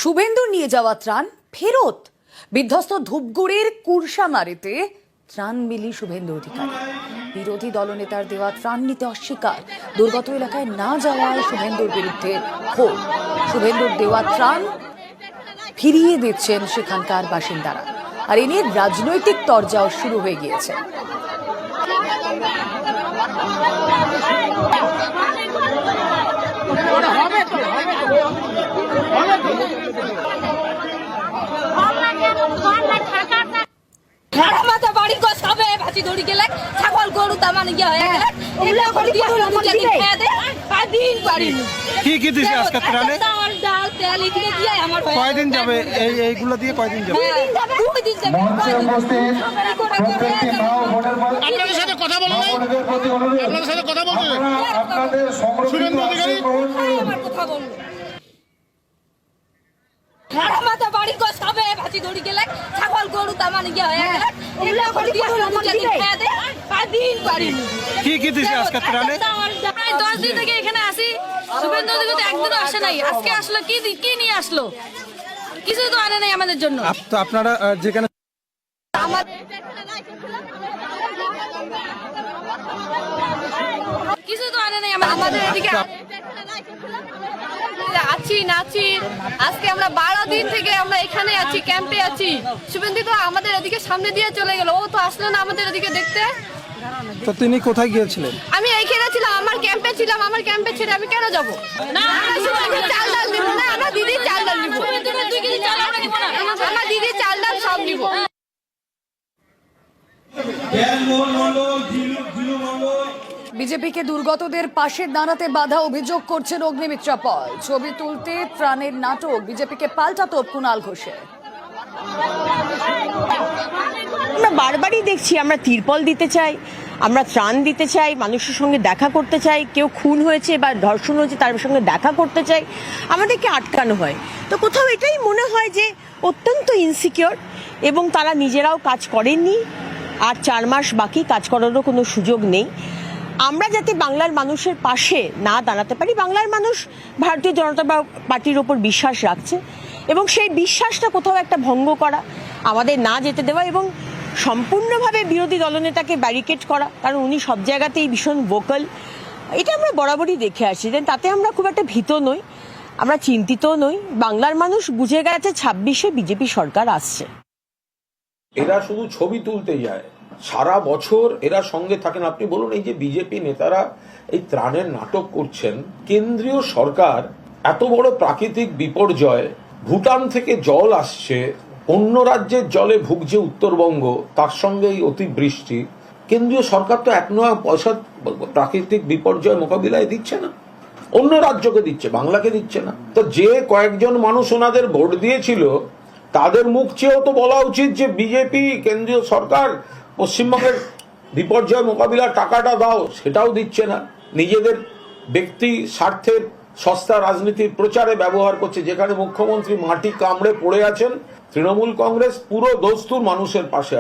শুভেন্দুর নিয়ে যাওয়া ত্রাণ ফেরত। বিধ্বস্ত ধূপগুড়ির কুরসামারিতে ত্রাণ মিলি শুভেন্দু অধিকারী। বিরোধী দলনেতার দেওয়া ত্রাণ নিতে অস্বীকার, দুর্গত এলাকায় না যাওয়ায় শুভেন্দুর বিরুদ্ধে ক্ষোভ। শুভেন্দুর দেওয়া ত্রাণ ফিরিয়ে দিচ্ছেন সেখানকার বাসিন্দারা, আর এ নিয়ে রাজনৈতিক তরজাও শুরু হয়ে গিয়েছে। ছাগল গরু তামান ইয়ে হয়ে গেলে কি কি দিছে আজকে ত্রাণে? চাল ডাল তেল এগুলো দিয়ে আমার কয়দিন যাবে? এইগুলো দিয়ে কয়দিন যাবে? আপনাদের সাথে কথা বলো নাই? আপনাদের সাথে কথা বলতে শুভেন্দু অধিকারী কথা বললো মাথা বাড়ি গো সবে ভাজি দড়ি গেলে ছাগল গরু তামান ইয়ে হয়ে গেলে কি কি দিছে আজকে ত্রাণে? 10 দিন থেকে এখানে আসি, শুভেন্দু অধিকারী একদিনও আসে নাই। আজকে আসলো কি নিয়ে আসলো? কিছু তো আনে নাই আমাদের জন্য। তো আপনারা যেখানে কিছু তো আনে নাই আমাদের এদিকে আছি নাচি। আজকে আমরা 12 দিন থেকে আমরা এখানে আছি, ক্যাম্পে আছি। শুভেন্দু তো আমাদের এদিকে সামনে দিয়ে চলে গেল, ও তো আসলো না আমাদের এদিকে দেখতে। তো তিনি কোথায় গিয়েছিলেন? আমি এইখানে ছিলাম, আমার ক্যাম্পে ছিলাম। আমার ক্যাম্পে ছেড়ে আমি কেন যাবো? না চাল ডাল নিব না, আমার দিদি চাল ডাল নিব, আমার দিদি চাল ডাল সব নিব। বিজেপিকে দুর্গতদের পাশে দাঁড়াতে বাধা অভিযোগ করছেন অগ্নিমিত্রা পল। ছবি তুলতে ত্রাণের নাটক, বিজেপিকে পাল্টা তোপ কুণাল ঘোষের। আমরা বারবারই দেখছি, আমরা তিরপল দিতে চাই, আমরা ত্রাণ দিতে চাই, মানুষের সঙ্গে দেখা করতে চাই, কেউ খুন হয়েছে বা ধর্ষণ হয়েছে তার সঙ্গে দেখা করতে চাই, আমাদেরকে আটকানো হয়। তো কোথাও এটাই মনে হয় যে অত্যন্ত ইনসিকিউর, এবং তারা নিজেরাও কাজ করেননি, আর 4 মাস বাকি, কাজ করারও কোনো সুযোগ নেই। আমরা যাতে বাংলার মানুষের পাশে না দাঁড়াতে পারি, বাংলার মানুষ ভারতীয় জনতা পার্টির ওপর বিশ্বাস রাখছে, এবং সেই বিশ্বাসটা কোথাও একটা ভঙ্গ করা, আমাদের না যেতে দেওয়া এবং সম্পূর্ণভাবে বিরোধী দলনেতাকে ব্যারিকেড করা, কারণ উনি সব জায়গাতেই ভীষণ ভোকাল, এটা আমরা বরাবরই দেখে আসছি। তাতে আমরা খুব একটা ভীত নই, আমরা চিন্তিত নই। বাংলার মানুষ বুঝে গেছে 26-এ বিজেপি সরকার আসছে। এরা শুধু ছবি তুলতে যায়, সারা বছর এরা সঙ্গে থাকেন। আপনি বলুন, এই যে বিজেপি নেতারা এই ত্রাণের নাটক করছেন, কেন্দ্রীয় সরকার এত বড় প্রাকৃতিক বিপর্যয়, ভুটান থেকে জল আসছে, অন্য রাজ্যের জলে ভুগছে উত্তরবঙ্গ, তার সঙ্গে এই অতিবৃষ্টি, কেন্দ্রীয় সরকার তো 1 নয়া পয়সা প্রাকৃতিক বিপর্যয় মোকাবিলায় দিচ্ছে না। অন্য রাজ্যকে দিচ্ছে, বাংলাকে দিচ্ছে না। তো যে কয়েকজন মানুষ ওনাদের ভোট দিয়েছিল তাদের মুখ চেয়েও তো বলা উচিত যে বিজেপি কেন্দ্রীয় সরকার পশ্চিমবঙ্গের বিপর্যয় মোকাবিলার টাকাটা দাও, সেটাও দিচ্ছে না। নিজেদের ব্যক্তি স্বার্থের সস্তা রাজনীতির প্রচারে ব্যবহার করছে। যেখানে মুখ্যমন্ত্রী মাটি কামড়ে পড়ে আছেন, তৃণমূল কংগ্রেস পুরো দস্তুর মানুষের পাশে।